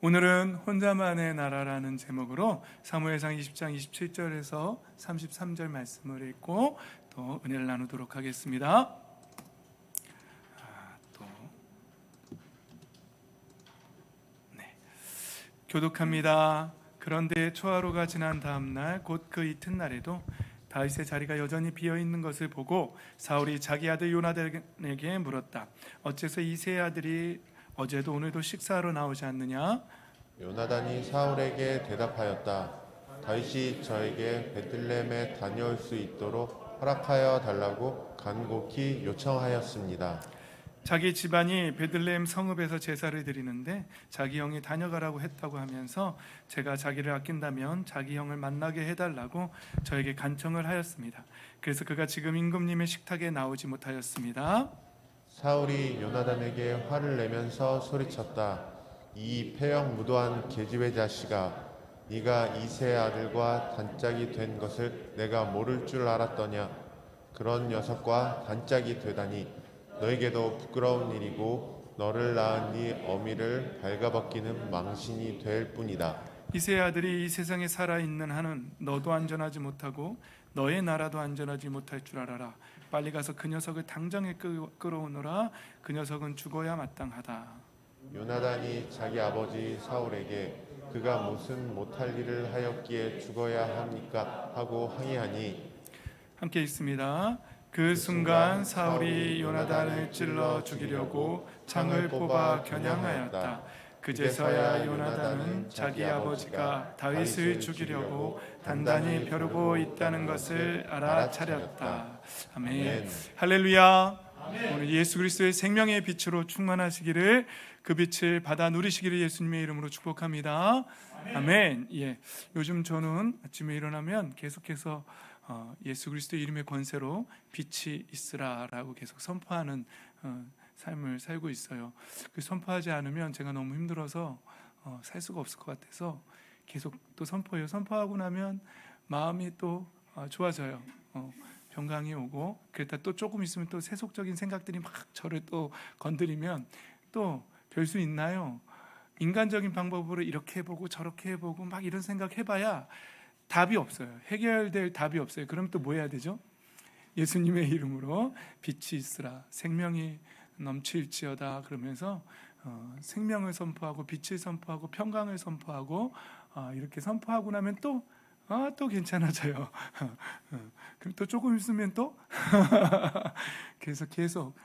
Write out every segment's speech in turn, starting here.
오늘은 혼자만의 나라라는 제목으로 사무엘상 20장 27절에서 33절 말씀을 읽고 또 은혜를 나누도록 하겠습니다. 교독합니다. 그런데 초하루가 지난 다음 날 곧 그 이튿날에도 다윗의 자리가 여전히 비어 있는 것을 보고 사울이 자기 아들 요나단에게 물었다. 어째서 이새의 아들이 어제도 오늘도 식사하러 나오지 않느냐? 요나단이 사울에게 대답하였다. 다윗이 저에게 베들레헴에 다녀올 수 있도록 허락하여 달라고 간곡히 요청하였습니다. 자기 집안이 베들레헴 성읍에서 제사를 드리는데 자기 형이 다녀가라고 했다고 하면서 제가 자기를 아낀다면 자기 형을 만나게 해달라고 저에게 간청을 하였습니다. 그래서 그가 지금 임금님의 식탁에 나오지 못하였습니다. 사울이 요나단에게 화를 내면서 소리쳤다. 이 폐역 무도한 계집의 자식아, 네가 이새의 아들과 단짝이 된 것을 내가 모를 줄 알았더냐? 그런 녀석과 단짝이 되다니 너에게도 부끄러운 일이고 너를 낳은 네 어미를 발가벗기는 망신이 될 뿐이다. 이새의 아들이 이 세상에 살아있는 한은 너도 안전하지 못하고 너의 나라도 안전하지 못할 줄 알아라. 빨리 가서 그 녀석을 당장에 끌어오너라. 그 녀석은 죽어야 마땅하다. 요나단이 자기 아버지 사울에게 그가 무슨 못할 일을 하였기에 죽어야 합니까? 하고 항의하니 함께 읽습니다. 그 순간 사울이 요나단을 찔러 죽이려고 창을 뽑아 겨냥하였다. 그제서야 요나단은 자기 아버지가 다윗을 죽이려고 단단히 벼르고 있다는 것을 알아차렸다. 아멘. 할렐루야. 오늘 예수 그리스도의 생명의 빛으로 충만하시기를, 그 빛을 받아 누리시기를 예수님의 이름으로 축복합니다. 아멘. 예. 요즘 저는 아침에 일어나면 계속해서 예수 그리스도의 이름의 권세로 빛이 있으라라고 계속 선포하는 삶을 살고 있어요. 그 선포하지 않으면 제가 너무 힘들어서 살 수가 없을 것 같아서 계속 또 선포해요. 선포하고 나면 마음이 또 좋아져요. 평강이 오고, 그랬다 또 조금 있으면 또 세속적인 생각들이 막 저를 또 건드리면 또 별 수 있나요? 인간적인 방법으로 이렇게 해보고 저렇게 해보고 막 이런 생각 해봐야 답이 없어요. 해결될 답이 없어요. 그럼 또 뭐 해야 되죠? 예수님의 이름으로 빛이 있으라, 생명이 넘칠지어다 그러면서 생명을 선포하고 빛을 선포하고 평강을 선포하고 이렇게 선포하고 나면 또 괜찮아져요. 그럼 또 조금 있으면 또 그래서 계속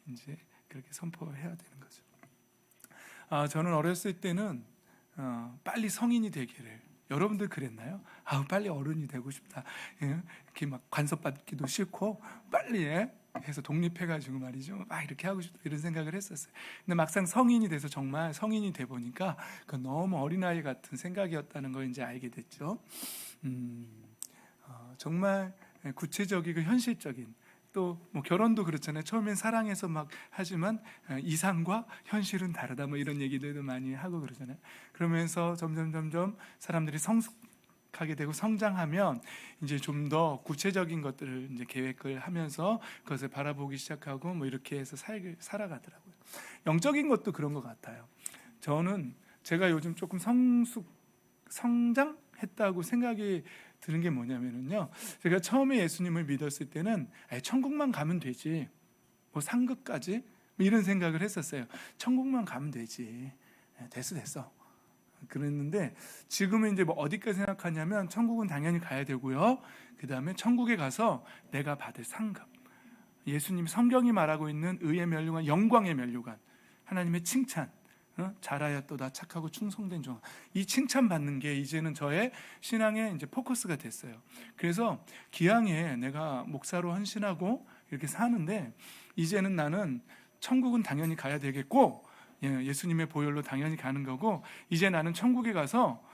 이제 그렇게 선포해야 되는 거죠. 저는 어렸을 때는 빨리 성인이 되기를, 여러분들 그랬나요? 빨리 어른이 되고 싶다. 이렇게 막 간섭받기도 싫고 빨리 해서 독립해가지고 말이죠. 이렇게 하고 싶다 이런 생각을 했었어요. 근데 막상 성인이 돼서 정말 성인이 돼 보니까 그 너무 어린아이 같은 생각이었다는 걸 이제 알게 됐죠. 정말 구체적이고 현실적인, 또 뭐 결혼도 그렇잖아요. 처음엔 사랑해서 막 하지만 이상과 현실은 다르다 뭐 이런 얘기들도 많이 하고 그러잖아요. 그러면서 점점 사람들이 성숙하게 되고 성장하면 이제 좀 더 구체적인 것들을 이제 계획을 하면서 그것을 바라보기 시작하고 뭐 이렇게 해서 살아가더라고요. 영적인 것도 그런 것 같아요. 저는 제가 요즘 조금 성장했다고 생각이 드는 게 뭐냐면요, 제가 처음에 예수님을 믿었을 때는 천국만 가면 되지, 뭐 상급까지 뭐 이런 생각을 했었어요. 천국만 가면 되지, 됐어 그랬는데 지금은 이제 뭐 어디까지 생각하냐면 천국은 당연히 가야 되고요, 그 다음에 천국에 가서 내가 받을 상급, 예수님 성경이 말하고 있는 의의 면류관, 영광의 면류관, 하나님의 칭찬, 잘하였도다 착하고 충성된 종, 이 칭찬받는 게 이제는 저의 신앙의 이제 포커스가 됐어요. 그래서 기왕에 내가 목사로 헌신하고 이렇게 사는데, 이제는 나는 천국은 당연히 가야 되겠고, 예수님의 보혈로 당연히 가는 거고, 이제 나는 천국에 가서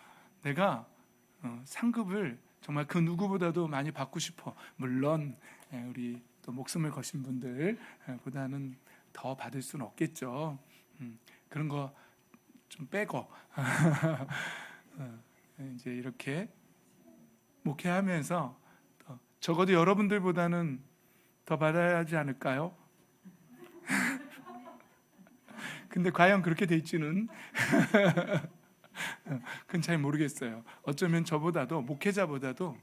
내가 상급을 정말 그 누구보다도 많이 받고 싶어. 물론 우리 또 목숨을 거신 분들 보다는 더 받을 수는 없겠죠. 그런 거 좀 빼고 이제 이렇게 목회하면서 적어도 여러분들보다는 더 받아야 하지 않을까요? 근데 과연 그렇게 될지는 그건 잘 모르겠어요. 어쩌면 저보다도, 목회자보다도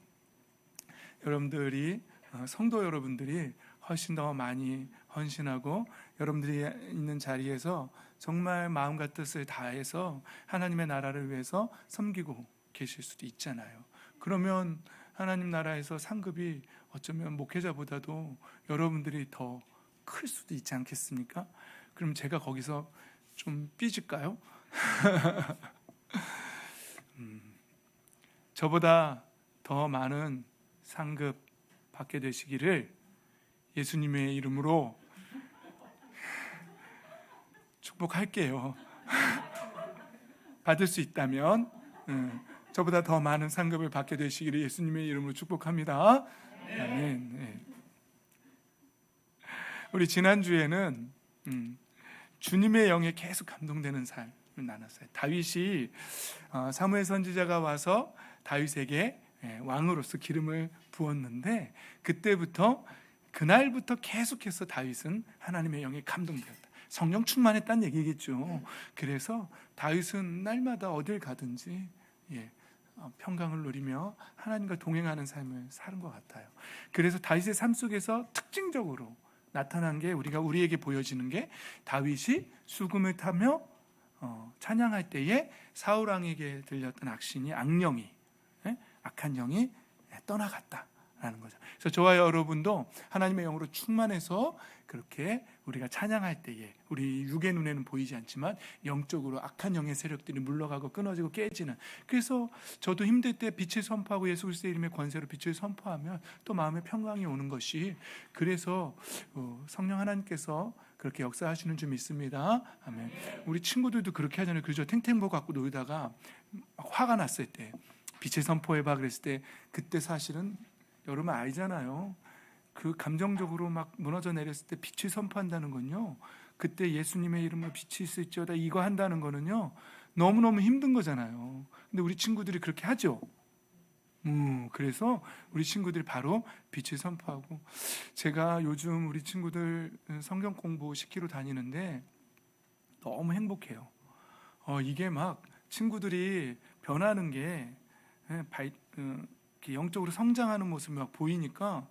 여러분들이, 성도 여러분들이 훨씬 더 많이 헌신하고 여러분들이 있는 자리에서 정말 마음과 뜻을 다해서 하나님의 나라를 위해서 섬기고 계실 수도 있잖아요. 그러면 하나님 나라에서 상급이 어쩌면 목회자보다도 여러분들이 더 클 수도 있지 않겠습니까? 그럼 제가 거기서 좀 삐질까요? 저보다 더 많은 상급 받게 되시기를 예수님의 이름으로 축복할게요. 받을 수 있다면 저보다 더 많은 상급을 받게 되시기를 예수님의 이름으로 축복합니다. 아멘. 네. 우리 지난주에는 주님의 영에 계속 감동되는 삶을 나눴어요. 다윗이 사무엘 선지자가 와서 다윗에게 왕으로서 기름을 부었는데 그날부터 계속해서 다윗은 하나님의 영에 감동되었다. 성령 충만했다는 얘기겠죠. 그래서 다윗은 날마다 어딜 가든지 평강을 누리며 하나님과 동행하는 삶을 사는 것 같아요. 그래서 다윗의 삶 속에서 특징적으로 나타난 게, 우리에게 보여지는 게, 다윗이 수금을 타며 찬양할 때에 사울 왕에게 들렸던 악한 영이 떠나갔다라는 거죠. 그래서 저와 여러분도 하나님의 영으로 충만해서 그렇게 우리가 찬양할 때에 우리 육의 눈에는 보이지 않지만 영적으로 악한 영의 세력들이 물러가고 끊어지고 깨지는, 그래서 저도 힘들 때 빛을 선포하고 예수 그리스도의 이름의 권세로 빛을 선포하면 또 마음에 평강이 오는 것이, 그래서 성령 하나님께서 그렇게 역사하시는 줄 믿습니다. 아멘. 우리 친구들도 그렇게 하잖아요. 그죠? 탱탱보 갖고 놀다가 화가 났을 때 빛을 선포해봐 그랬을 때, 그때 사실은 여러분 알잖아요. 그 감정적으로 막 무너져 내렸을 때 빛을 선포한다는 건요, 그때 예수님의 이름으로 빛이 있을지어다 이거 한다는 거는요 너무너무 힘든 거잖아요. 근데 우리 친구들이 그렇게 하죠. 그래서 우리 친구들이 바로 빛을 선포하고, 제가 요즘 우리 친구들 성경 공부 시키러 다니는데 너무 행복해요. 이게 막 친구들이 변하는 게, 영적으로 성장하는 모습이 막 보이니까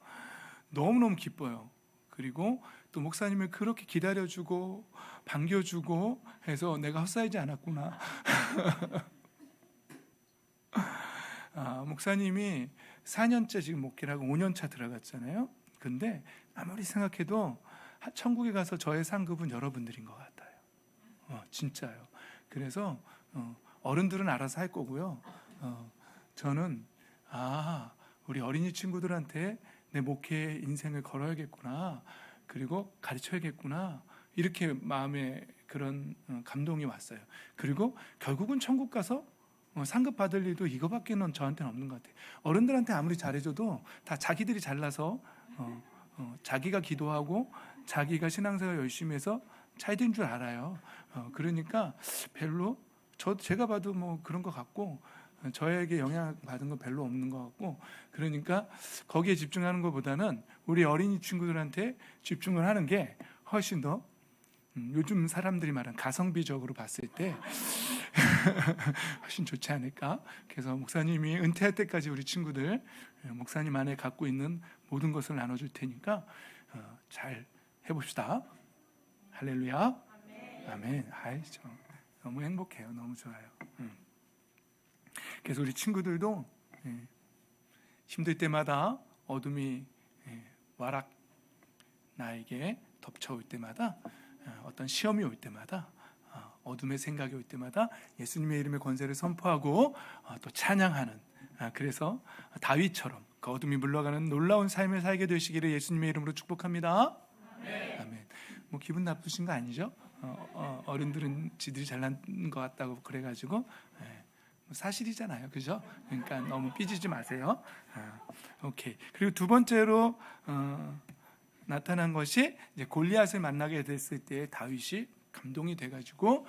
너무너무 기뻐요. 그리고 또 목사님을 그렇게 기다려주고 반겨주고 해서 내가 헛살지 않았구나. 목사님이 4년째 지금 목회를 하고 5년차 들어갔잖아요. 근데 아무리 생각해도 천국에 가서 저의 상급은 여러분들인 것 같아요. 진짜요. 그래서 어른들은 알아서 할 거고요. 저는 우리 어린이 친구들한테 내 목회 인생을 걸어야겠구나, 그리고 가르쳐야겠구나, 이렇게 마음에 그런 감동이 왔어요. 그리고 결국은 천국 가서 상급 받을 일도 이거밖에는 저한테는 없는 것 같아요. 어른들한테 아무리 잘해줘도 다 자기들이 잘나서 자기가 기도하고 자기가 신앙생활 열심히 해서 잘된 줄 알아요. 그러니까 별로 제가 봐도 뭐 그런 것 같고, 저에게 영향받은 건 별로 없는 것 같고, 그러니까 거기에 집중하는 것보다는 우리 어린이 친구들한테 집중을 하는 게 훨씬 더 요즘 사람들이 말하는 가성비적으로 봤을 때 훨씬 좋지 않을까. 그래서 목사님이 은퇴할 때까지 우리 친구들 목사님 안에 갖고 있는 모든 것을 나눠줄 테니까 잘 해봅시다. 할렐루야. 아멘. 저 너무 행복해요. 너무 좋아요. 그래서 우리 친구들도 힘들 때마다, 어둠이 와락 나에게 덮쳐올 때마다, 어떤 시험이 올 때마다, 어둠의 생각이 올 때마다 예수님의 이름의 권세를 선포하고 또 찬양하는, 그래서 다윗처럼 그 어둠이 물러가는 놀라운 삶을 살게 되시기를 예수님의 이름으로 축복합니다. 아멘. 뭐 기분 나쁘신 거 아니죠? 어른들은 지들이 잘난 것 같다고 그래가지고, 사실이잖아요, 그죠? 그러니까 너무 삐지지 마세요. 오케이. 그리고 두 번째로 나타난 것이, 이제 골리앗을 만나게 됐을 때 다윗이 감동이 돼가지고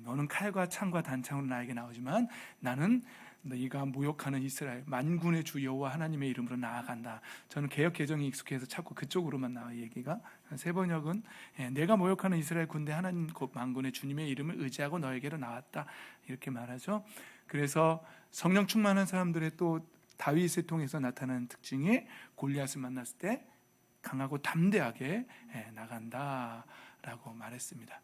너는 칼과 창과 단창으로 나에게 나오지만 나는 너희가 모욕하는 이스라엘 만군의 주 여호와 하나님의 이름으로 나아간다. 저는 개역 개정이 익숙해서 자꾸 그쪽으로만 나와 얘기가. 새 번역은 내가 모욕하는 이스라엘 군대 하나님 곧 만군의 주님의 이름을 의지하고 너에게로 나왔다 이렇게 말하죠. 그래서 성령 충만한 사람들의 또 다윗을 통해서 나타나는 특징이 골리앗을 만났을 때 강하고 담대하게 나간다라고 말했습니다.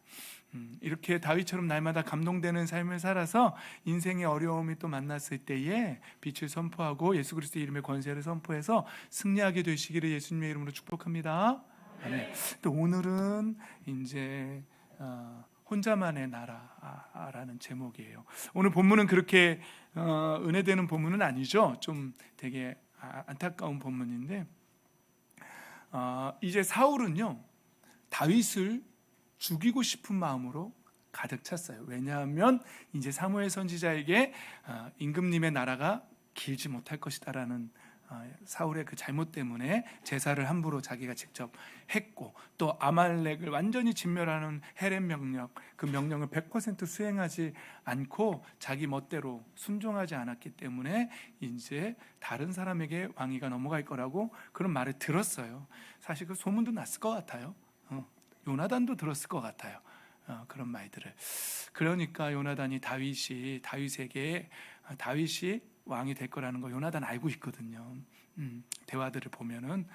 이렇게 다윗처럼 날마다 감동되는 삶을 살아서 인생의 어려움이 또 만났을 때에 빛을 선포하고 예수 그리스도의 이름의 권세를 선포해서 승리하게 되시기를 예수님의 이름으로 축복합니다. 네. 또 오늘은 이제 혼자만의 나라라는 제목이에요. 오늘 본문은 그렇게 은혜되는 본문은 아니죠. 좀 되게 안타까운 본문인데 이제 사울은요 다윗을 죽이고 싶은 마음으로 가득 찼어요. 왜냐하면 이제 사무엘 선지자에게 임금님의 나라가 길지 못할 것이다라는 사울의 그 잘못 때문에 제사를 함부로 자기가 직접 했고 또 아말렉을 완전히 진멸하는 헤렘 명령 그 명령을 100% 수행하지 않고 자기 멋대로 순종하지 않았기 때문에 이제 다른 사람에게 왕위가 넘어갈 거라고 그런 말을 들었어요. 사실 그 소문도 났을 것 같아요. 요나단도 들었을 것 같아요. 그런 말들을. 그러니까 요나단이 다윗에게 다윗이 왕이 될 거라는 거 요나단 알고 있거든요. 대화들을 보면은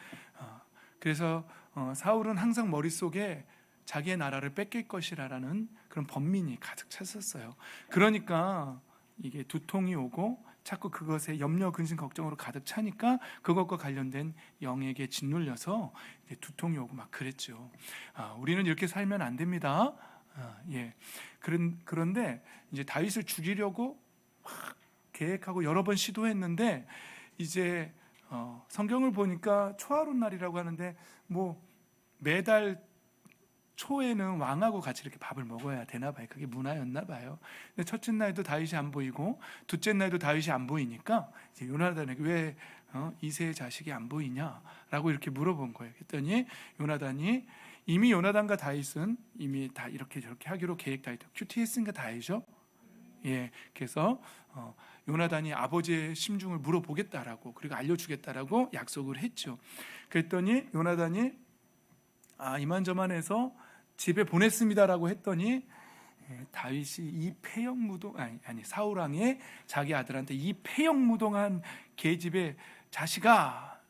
그래서 사울은 항상 머릿속에 자기의 나라를 뺏길 것이라는 그런 번민이 가득 찼었어요. 그러니까 이게 두통이 오고 자꾸 그것에 염려, 근심, 걱정으로 가득 차니까 그것과 관련된 영에게 짓눌려서 이제 두통이 오고 막 그랬죠. 우리는 이렇게 살면 안 됩니다. 그런데 이제 다윗을 죽이려고 막 계획하고 여러 번 시도했는데 이제 성경을 보니까 초하룻 날이라고 하는데 뭐 매달 초에는 왕하고 같이 이렇게 밥을 먹어야 되나 봐요. 그게 문화였나 봐요. 근데 첫째 날도 다윗이 안 보이고 둘째 날도 다윗이 안 보이니까 이제 요나단에게 왜 이새의 자식이 안 보이냐라고 이렇게 물어본 거예요. 그랬더니 요나단이 이미 요나단과 다윗은 이미 다 이렇게 저렇게 하기로 계획 다 했죠. 큐티했으니까 다 알죠. 그래서 요나단이 아버지의 심중을 물어보겠다라고 그리고 알려주겠다라고 약속을 했죠. 그랬더니 요나단이 이만저만해서 집에 보냈습니다라고 했더니 다윗이 이 폐역무동 사울 왕의 자기 아들한테 이 폐역무동한 계집의 자식아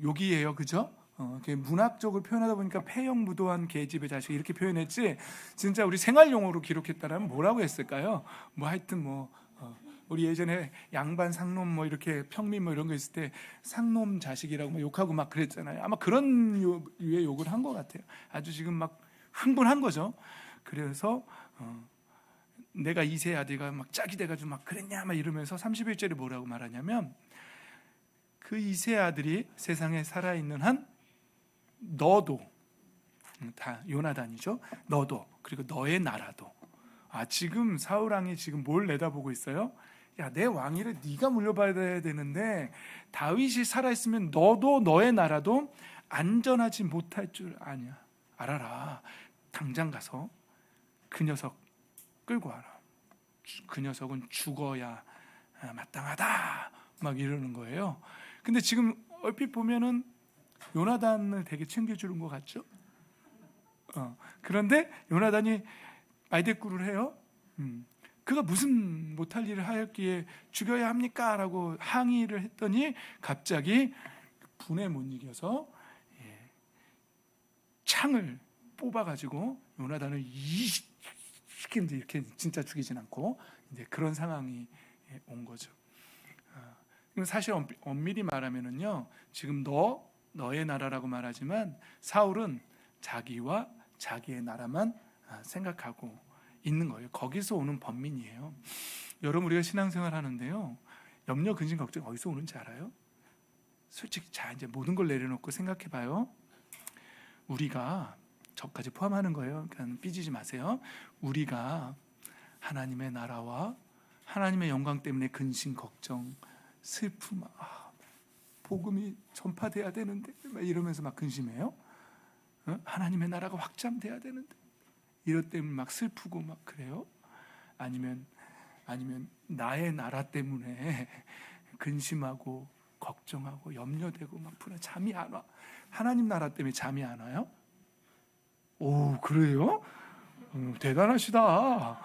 욕이에요, 그죠? 문학적으로 표현하다 보니까 폐역무도한 계집의 자식 이렇게 표현했지 진짜 우리 생활 용어로 기록했다라면 뭐라고 했을까요? 뭐 하여튼 우리 예전에 양반 상놈 뭐 이렇게 평민 뭐 이런 거 있을 때 상놈 자식이라고 막 욕하고 막 그랬잖아요. 아마 그런 유의 욕을 한 것 같아요. 아주 지금 막 흥분한 거죠. 그래서 내가 이세 아들가 막 짝이 돼가지고 막 그랬냐 막 이러면서 31절에 뭐라고 말하냐면 그 이세 아들이 세상에 살아있는 한 너도 다 요나단이죠. 너도 그리고 너의 나라도 지금 사울 왕이 지금 뭘 내다보고 있어요? 야, 내 왕위를 네가 물려받아야 되는데 다윗이 살아있으면 너도 너의 나라도 안전하지 못할 줄 아냐. 알아라. 당장 가서 그 녀석 끌고 와라. 그 녀석은 죽어야 마땅하다. 막 이러는 거예요. 근데 지금 얼핏 보면은 요나단을 되게 챙겨주는 것 같죠? 그런데 요나단이 말대꾸를 해요. 그가 무슨 못할 일을 하였기에 죽여야 합니까? 라고 항의를 했더니 갑자기 분에 못 이겨서 창을 뽑아가지고 요나단을 이렇게 진짜 죽이진 않고 이제 그런 상황이 온 거죠. 사실 엄밀히 말하면은요, 지금 너의 나라라고 말하지만 사울은 자기와 자기의 나라만 생각하고 있는 거예요. 거기서 오는 번민이에요. 여러분 우리가 신앙생활 하는데요, 염려, 근심, 걱정 어디서 오는지 알아요? 솔직히 자 이제 모든 걸 내려놓고 생각해봐요. 우리가 저까지 포함하는 거예요. 그러니까 삐지지 마세요. 우리가 하나님의 나라와 하나님의 영광 때문에 근심, 걱정, 슬픔, 복음이 전파돼야 되는데 막 이러면서 막 근심해요. 하나님의 나라가 확장돼야 되는데 이것 때문에 막 슬프고 막 그래요? 아니면 나의 나라 때문에 근심하고 걱정하고 염려되고 막 불안, 잠이 안 와. 하나님 나라 때문에 잠이 안 와요? 오, 그래요? 대단하시다.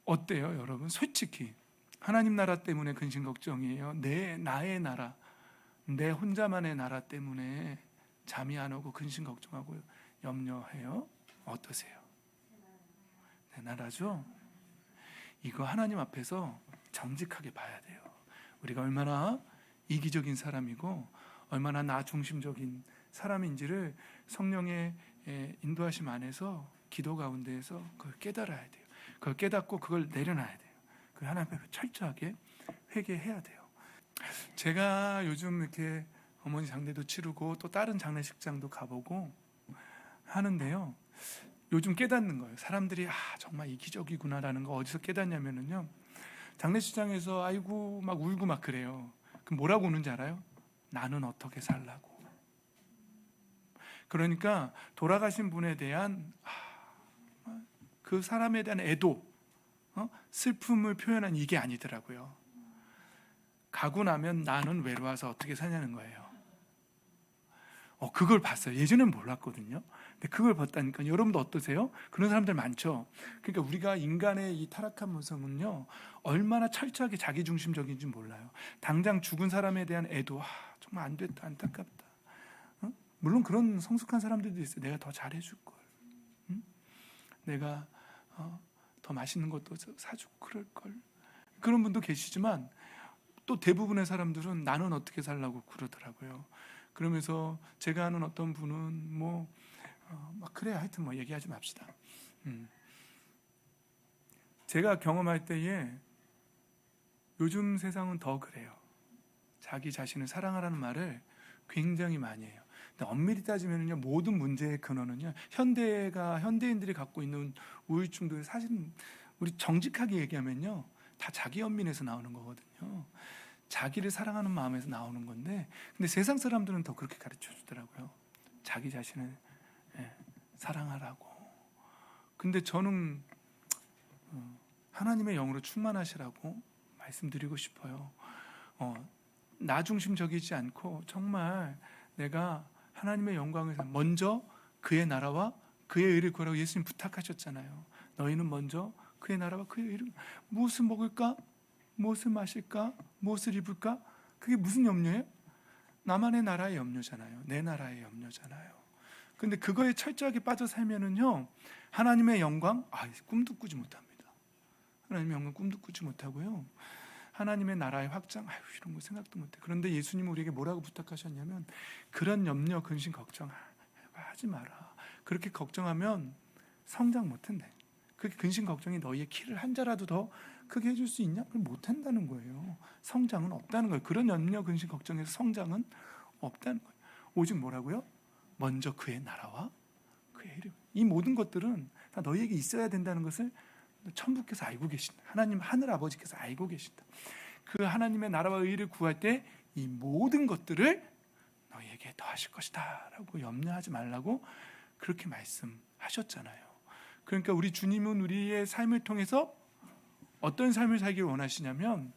어때요, 여러분? 솔직히 하나님 나라 때문에 근심 걱정이에요? 나의 나라, 내 혼자만의 나라 때문에 잠이 안 오고 근심 걱정하고 염려해요? 어떠세요? 내 나라죠? 이거 하나님 앞에서 정직하게 봐야 돼요. 우리가 얼마나 이기적인 사람이고 얼마나 나 중심적인 사람인지를 성령의 인도하심 안에서 기도 가운데에서 그걸 깨달아야 돼요. 그걸 깨닫고 그걸 내려놔야 돼요. 그 하나님 앞에 철저하게 회개해야 돼요. 제가 요즘 이렇게 어머니 장례도 치르고 또 다른 장례식장도 가보고 하는데요. 요즘 깨닫는 거예요. 사람들이 정말 이기적이구나라는 거 어디서 깨닫냐면요. 장례식장에서 아이고 막 울고 막 그래요. 그럼 뭐라고 우는지 알아요? 나는 어떻게 살라고. 그러니까 돌아가신 분에 대한 그 사람에 대한 애도, 슬픔을 표현한 이게 아니더라고요. 가고 나면 나는 외로워서 어떻게 사냐는 거예요. 그걸 봤어요. 예전엔 몰랐거든요. 근데 그걸 봤다니까 여러분도 어떠세요? 그런 사람들 많죠. 그러니까 우리가 인간의 이 타락한 모습은요, 얼마나 철저하게 자기중심적인지 몰라요. 당장 죽은 사람에 대한 애도 정말 안 됐다, 안타깝다. 물론 그런 성숙한 사람들도 있어요. 내가 더 잘해줄 걸, 내가 더 맛있는 것도 사주고 그럴 걸. 그런 분도 계시지만 또 대부분의 사람들은 나는 어떻게 살라고 그러더라고요. 그러면서 제가 아는 어떤 분은 막 그래, 하여튼 얘기하지 맙시다. 제가 경험할 때에 요즘 세상은 더 그래요. 자기 자신을 사랑하라는 말을 굉장히 많이 해요. 근데 엄밀히 따지면요, 모든 문제의 근원은요, 현대인들이 갖고 있는 우울증도 사실은 우리 정직하게 얘기하면요, 다 자기 연민에서 나오는 거거든요. 자기를 사랑하는 마음에서 나오는 건데, 근데 세상 사람들은 더 그렇게 가르쳐 주더라고요. 자기 자신을 사랑하라고. 근데 저는 하나님의 영으로 충만하시라고 말씀드리고 싶어요. 나 중심적이지 않고 정말 내가 하나님의 영광을 먼저 그의 나라와 그의 의를 구하라고 예수님 부탁하셨잖아요. 너희는 먼저 그의 나라와 그의 의를, 무엇을 먹을까? 무엇을 마실까? 무엇을 입을까? 그게 무슨 염려예요? 나만의 나라의 염려잖아요. 내 나라의 염려잖아요. 근데 그거에 철저하게 빠져 살면은요, 하나님의 영광, 꿈도 꾸지 못합니다. 하나님의 영광 꿈도 꾸지 못하고요. 하나님의 나라의 확장, 이런 거 생각도 못해. 그런데 예수님은 우리에게 뭐라고 부탁하셨냐면, 그런 염려, 근심, 걱정 하지 마라. 그렇게 걱정하면 성장 못한대. 그 근심, 걱정이 너희의 키를 한 자라도 더 크게 해줄 수 있냐? 그걸 못한다는 거예요. 성장은 없다는 거예요. 그런 염려, 근심, 걱정에서 성장은 없다는 거예요. 오직 뭐라고요? 먼저 그의 나라와 그의 이름. 이 모든 것들은 다 너희에게 있어야 된다는 것을 천부께서 알고 계신다. 하나님 하늘 아버지께서 알고 계신다. 그 하나님의 나라와 의를 구할 때 이 모든 것들을 너희에게 더하실 것이다 라고 염려하지 말라고 그렇게 말씀하셨잖아요. 그러니까 우리 주님은 우리의 삶을 통해서 어떤 삶을 살기를 원하시냐면,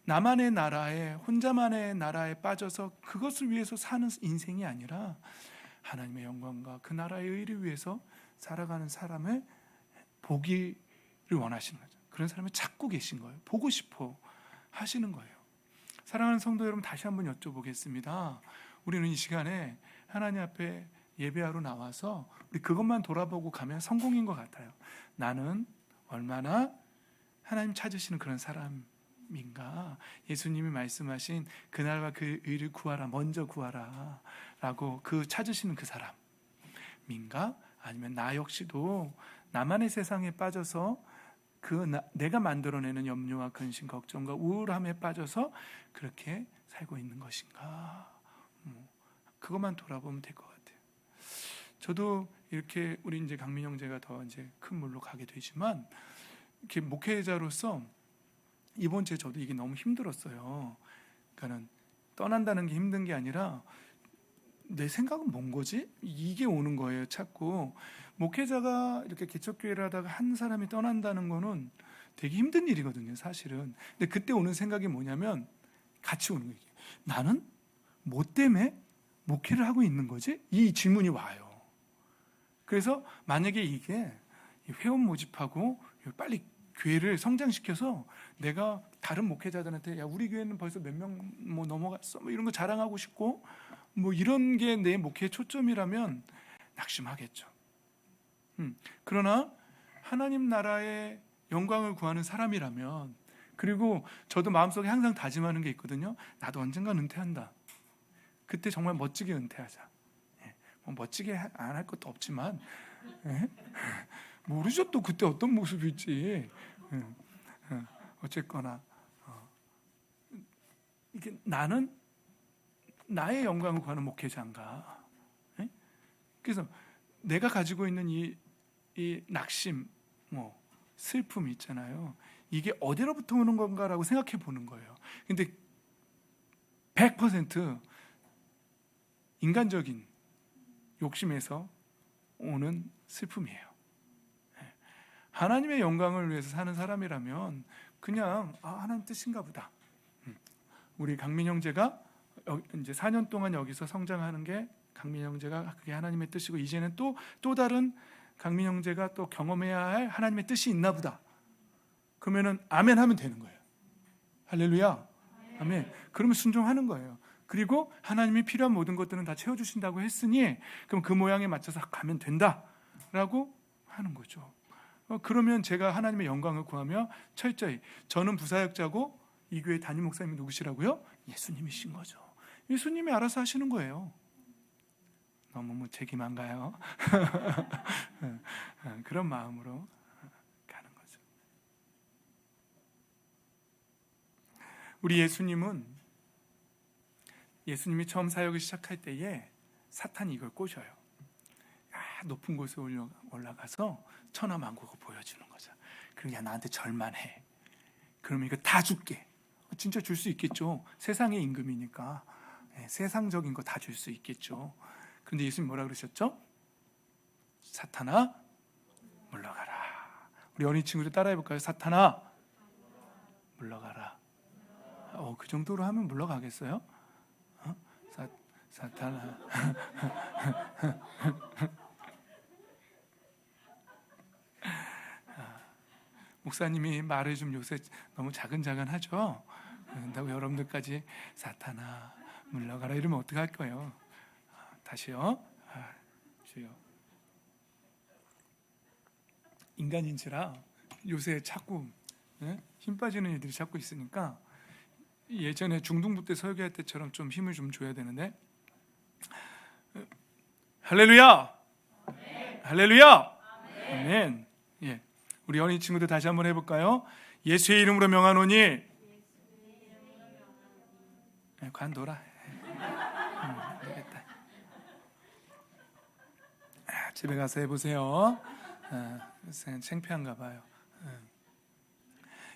나만의 나라에, 혼자만의 나라에 빠져서 그것을 위해서 사는 인생이 아니라 하나님의 영광과 그 나라의 의를 위해서 살아가는 사람을 보기를 원하시는 거죠. 그런 사람을 찾고 계신 거예요. 보고 싶어 하시는 거예요. 사랑하는 성도 여러분, 다시 한번 여쭤보겠습니다. 우리는 이 시간에 하나님 앞에 예배하러 나와서 우리 그것만 돌아보고 가면 성공인 것 같아요. 나는 얼마나 하나님 찾으시는 그런 사람인가. 예수님이 말씀하신 그날과 그 의를 구하라, 먼저 구하라 라고 그 찾으시는 그 사람인가? 아니면 나 역시도 나만의 세상에 빠져서 내가 만들어내는 염려와 근심, 걱정과 우울함에 빠져서 그렇게 살고 있는 것인가? 그것만 돌아보면 될 것 같아요. 저도 이렇게 우리 이제 강민 형제가 더 이제 큰 물로 가게 되지만, 이렇게 목회자로서 이번 주에 저도 이게 너무 힘들었어요. 그러니까는 떠난다는 게 힘든 게 아니라 내 생각은 뭔 거지? 이게 오는 거예요. 자꾸 목회자가 이렇게 개척교회를 하다가 한 사람이 떠난다는 거는 되게 힘든 일이거든요, 사실은. 근데 그때 오는 생각이 뭐냐면 같이 오는 거예요. 나는 뭐 때문에 목회를 하고 있는 거지? 이 질문이 와요. 그래서 만약에 이게 회원 모집하고 빨리 교회를 성장시켜서 내가 다른 목회자들한테 야 우리 교회는 벌써 몇 명 뭐 넘어갔어 뭐 이런 거 자랑하고 싶고 뭐 이런 게 내 목회의 초점이라면 낙심하겠죠. 그러나 하나님 나라의 영광을 구하는 사람이라면, 그리고 저도 마음속에 항상 다짐하는 게 있거든요. 나도 언젠가 은퇴한다. 그때 정말 멋지게 은퇴하자. 뭐 멋지게 안 할 것도 없지만 모르죠 또 그때 어떤 모습일지. 어쨌거나 이게 나는 나의 영광을 구하는 목회자인가. 그래서 내가 가지고 있는 이 낙심, 뭐 슬픔이 있잖아요. 이게 어디로부터 오는 건가라고 생각해 보는 거예요. 근데 100% 인간적인 욕심에서 오는 슬픔이에요. 하나님의 영광을 위해서 사는 사람이라면 그냥 하나님 뜻인가 보다. 우리 강민 형제가 이제 4년 동안 여기서 성장하는 게 강민 형제가 그게 하나님의 뜻이고 이제는 또 다른 강민 형제가 또 경험해야 할 하나님의 뜻이 있나 보다. 그러면은 아멘 하면 되는 거예요. 할렐루야. 아멘. 그러면 순종하는 거예요. 그리고 하나님이 필요한 모든 것들은 다 채워주신다고 했으니 그럼 그 모양에 맞춰서 가면 된다라고 하는 거죠. 그러면 제가 하나님의 영광을 구하며 철저히, 저는 부사역자고 이 교회 담임 목사님이 누구시라고요? 예수님이신 거죠. 예수님이 알아서 하시는 거예요. 너무 무책임한가요? 그런 마음으로 가는 거죠. 우리 예수님이 처음 사역을 시작할 때에 사탄이 이걸 꼬셔요. 높은 곳에 올라가서 천하만국을 보여주는 거죠. 그럼 야 나한테 절만해. 그러면 이거 다 줄게. 진짜 줄 수 있겠죠. 세상의 임금이니까 세상적인 거 다 줄 수 있겠죠. 그런데 예수님 뭐라 그러셨죠? 사탄아 물러가라. 우리 어린 친구들 따라해 볼까요? 사탄아 물러가라. 그 정도로 하면 물러가겠어요? 사탄아 목사님이 말을 좀 요새 너무 자근자근하죠. 그런다고 여러분들까지 사탄아 물러가라 이러면 어떡할 거예요? 다시요. 주여. 인간인지라 요새 자꾸 힘 빠지는 일들이 자꾸 있으니까 예전에 중등부 때 설교할 때처럼 좀 힘을 좀 줘야 되는데. 할렐루야. 할렐루야. 아멘. 예. 우리 어린 친구들 다시 한번 해볼까요? 예수의 이름으로 명하노니. 관둬라. 알겠다. 집에 가서 해보세요. 창피한가 봐요.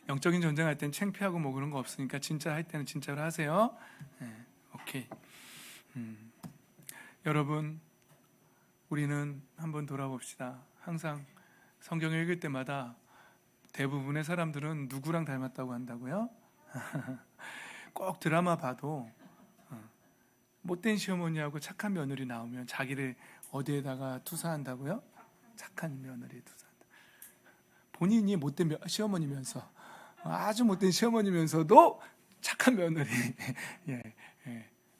영적인 전쟁할 땐 창피하고 뭐 그런 거 없으니까 진짜 할 때는 진짜로 하세요. 오케이. 여러분, 우리는 한번 돌아봅시다. 항상 성경을 읽을 때마다 대부분의 사람들은 누구랑 닮았다고 한다고요? 꼭 드라마 봐도 못된 시어머니하고 착한 며느리 나오면 자기를 어디에다가 투사한다고요? 착한 며느리 투사한다. 본인이 못된 시어머니면서 아주 못된 시어머니면서도 착한 며느리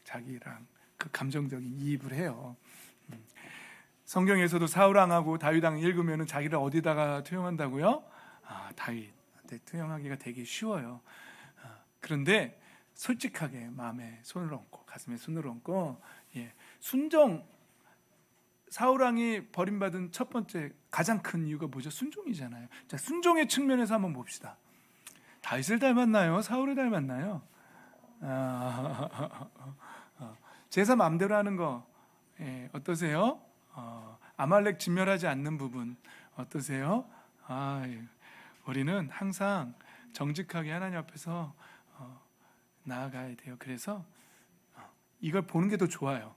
자기랑 그 감정적인 이입을 해요. 성경에서도 사울왕하고 다윗왕 읽으면 자기를 어디다가 투영한다고요? 다윗한테 투영하기가 되게 쉬워요. 그런데 솔직하게 마음에 손을 얹고 가슴에 손을 얹고 순종. 사울왕이 버림받은 첫 번째 가장 큰 이유가 뭐죠? 순종이잖아요. 자, 순종의 측면에서 한번 봅시다. 다윗을 닮았나요? 사울을 닮았나요? 제사 마음대로 하는 거 어떠세요? 아말렉 진멸하지 않는 부분 어떠세요? 우리는 항상 정직하게 하나님 앞에서 나아가야 돼요. 그래서 이걸 보는 게 더 좋아요.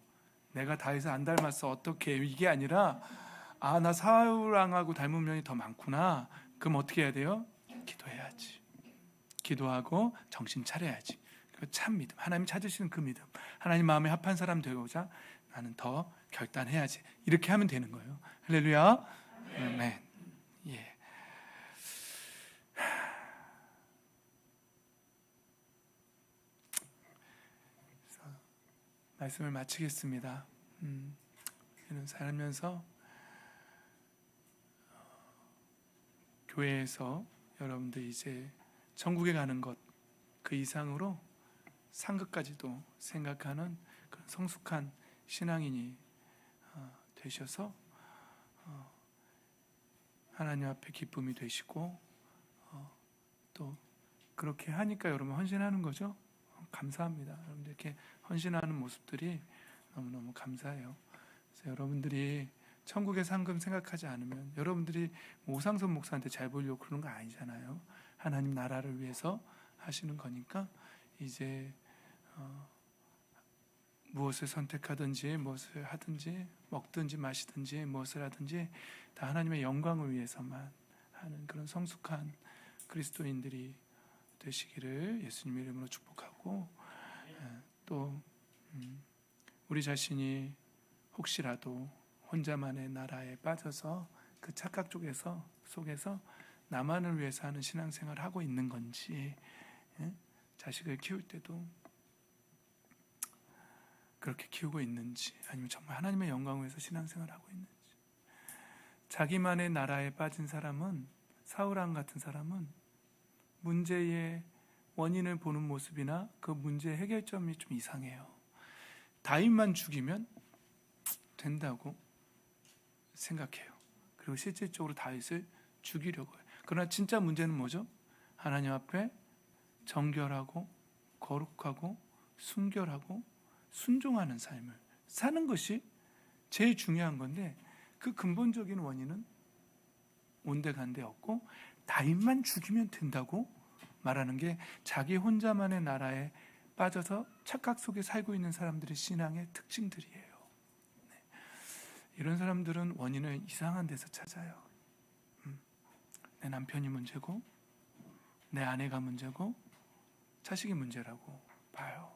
내가 다윗을 안 닮았어 어떻게, 이게 아니라 나 사울왕하고 닮은 면이 더 많구나. 그럼 어떻게 해야 돼요? 기도해야지. 기도하고 정신 차려야지. 그 참 믿음, 하나님 찾으시는 그 믿음, 하나님 마음에 합한 사람 되고자 나는 더 결단해야지. 이렇게 하면 되는 거예요. 할렐루야. 아멘. 예. 말씀을 마치겠습니다. 저는 살면서 교회에서 여러분들 이제 천국에 가는 것 그 이상으로 상급까지도 생각하는 그런 성숙한 신앙인이 되셔서 하나님 앞에 기쁨이 되시고 또 그렇게 하니까 여러분 헌신하는 거죠. 감사합니다. 여러분들 이렇게 헌신하는 모습들이 너무너무 감사해요. 그래서 여러분들이 천국의 상금 생각하지 않으면 여러분들이 오상선 목사한테 잘 보이려고 그러는 거 아니잖아요. 하나님 나라를 위해서 하시는 거니까 이제 무엇을 선택하든지 무엇을 하든지 먹든지 마시든지 무엇을 하든지 다 하나님의 영광을 위해서만 하는 그런 성숙한 그리스도인들이 되시기를 예수님의 이름으로 축복하고, 또 우리 자신이 혹시라도 혼자만의 나라에 빠져서 그 착각 속에서 나만을 위해서 하는 신앙생활을 하고 있는 건지, 자식을 키울 때도 그렇게 키우고 있는지, 아니면 정말 하나님의 영광을 위해서 신앙생활을 하고 있는지. 자기만의 나라에 빠진 사람은, 사울왕 같은 사람은 문제의 원인을 보는 모습이나 그 문제의 해결점이 좀 이상해요. 다윗만 죽이면 된다고 생각해요. 그리고 실질적으로 다윗을 죽이려고 해요. 그러나 진짜 문제는 뭐죠? 하나님 앞에 정결하고 거룩하고 순결하고 순종하는 삶을 사는 것이 제일 중요한 건데, 그 근본적인 원인은 온데간데 없고 다윗만 죽이면 된다고 말하는 게 자기 혼자만의 나라에 빠져서 착각 속에 살고 있는 사람들의 신앙의 특징들이에요. 이런 사람들은 원인을 이상한 데서 찾아요. 내 남편이 문제고 내 아내가 문제고 자식이 문제라고 봐요.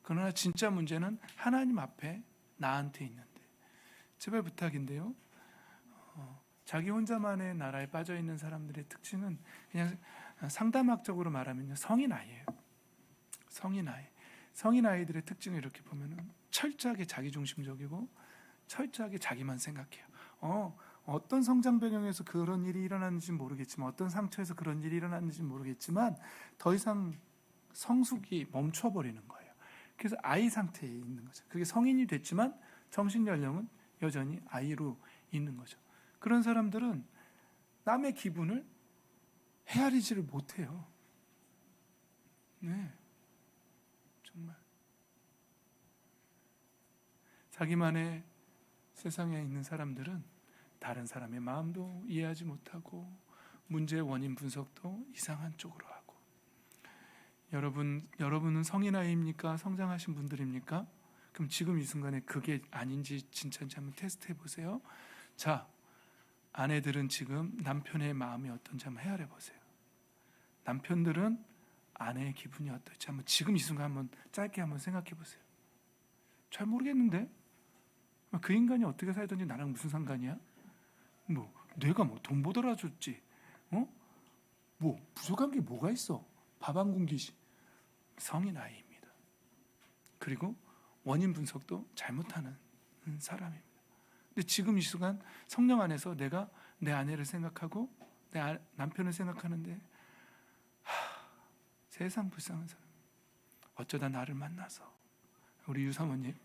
그러나 진짜 문제는 하나님 앞에 나한테 있는데, 제발 부탁인데요, 자기 혼자만의 나라에 빠져 있는 사람들의 특징은 그냥 상담학적으로 말하면요, 성인 아이예요. 성인 아이들의 특징을 이렇게 보면은 철저하게 자기중심적이고 철저하게 자기만 생각해요. 어떤 성장 배경에서 그런 일이 일어났는지 모르겠지만, 어떤 상처에서 그런 일이 일어났는지 모르겠지만 더 이상 성숙이 멈춰버리는 거예요. 그래서 아이 상태에 있는 거죠. 그게 성인이 됐지만 정신 연령은 여전히 아이로 있는 거죠. 그런 사람들은 남의 기분을 헤아리지를 못해요. 네, 정말 자기만의 세상에 있는 사람들은 다른 사람의 마음도 이해하지 못하고 문제의 원인 분석도 이상한 쪽으로 하고. 여러분은 성인 아이입니까? 성장하신 분들입니까? 그럼 지금 이 순간에 그게 아닌지 진짜인지 한번 테스트해 보세요. 자, 아내들은 지금 남편의 마음이 어떤지 한번 헤아려 보세요. 남편들은 아내의 기분이 어떨지 한번 지금 이 순간 한번 짧게 한번 생각해 보세요. 잘 모르겠는데 그 인간이 어떻게 살든지 나랑 무슨 상관이야? 내가 돈 벌어다 줬지, 부족한 게 뭐가 있어? 밥 한 공기씩. 성인 아이입니다. 그리고 원인 분석도 잘못하는 사람입니다. 근데 지금 이 순간 성령 안에서 내가 내 아내를 생각하고 내 남편을 생각하는데, 세상 불쌍한 사람, 어쩌다 나를 만나서, 우리 유사모님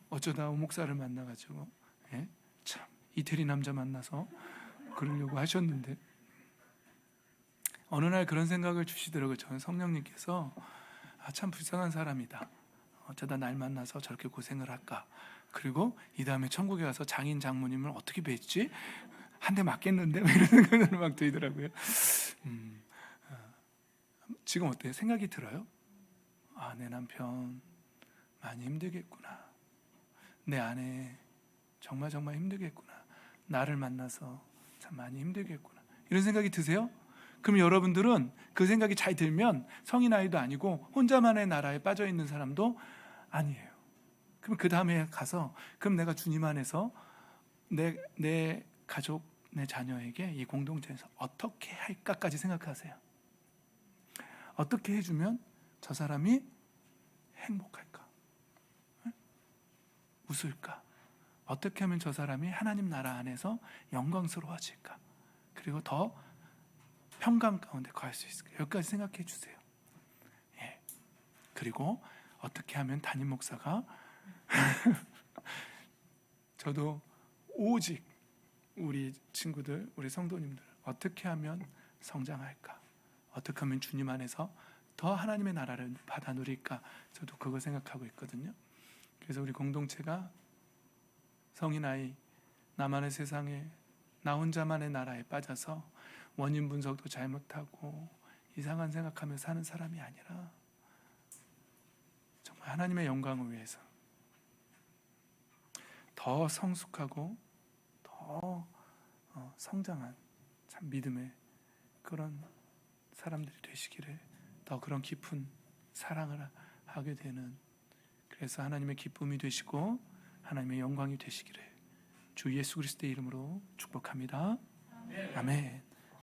어쩌다 오목사를 만나가지고 참 이태리 남자 만나서 그러려고 하셨는데, 어느 날 그런 생각을 주시더라고요. 저는 성령님께서 참 불쌍한 사람이다, 어쩌다 날 만나서 저렇게 고생을 할까, 그리고 이 다음에 천국에 가서 장인 장모님을 어떻게 뵙지? 한 대 맞겠는데? 이런 생각이 막 들더라고요. 지금 어때요? 생각이 들어요? 내 남편 많이 힘들겠구나, 내 안에 정말 힘들겠구나. 나를 만나서 참 많이 힘들겠구나. 이런 생각이 드세요? 그럼 여러분들은 그 생각이 잘 들면 성인 아이도 아니고 혼자만의 나라에 빠져 있는 사람도 아니에요. 그럼 그 다음에 가서 그럼 내가 주님 안에서 내 가족, 내 자녀에게 이 공동체에서 어떻게 할까까지 생각하세요. 어떻게 해주면 저 사람이 행복할까? 웃을까? 어떻게 하면 저 사람이 하나님 나라 안에서 영광스러워질까? 그리고 더 평강 가운데 거할 수 있을까? 여기까지 생각해 주세요. 예. 그리고 어떻게 하면 담임 목사가 저도 오직 우리 친구들, 우리 성도님들 어떻게 하면 성장할까? 어떻게 하면 주님 안에서 더 하나님의 나라를 받아 누릴까? 저도 그거 생각하고 있거든요. 그래서 우리 공동체가 성인 아이, 나만의 세상에 나 혼자만의 나라에 빠져서 원인 분석도 잘못하고 이상한 생각하며 사는 사람이 아니라 정말 하나님의 영광을 위해서 더 성숙하고 더 성장한 참 믿음의 그런 사람들이 되시기를, 더 그런 깊은 사랑을 하게 되는, 그래서 하나님의 기쁨이 되시고 하나님의 영광이 되시기를 주 예수 그리스도의 이름으로 축복합니다. 아멘.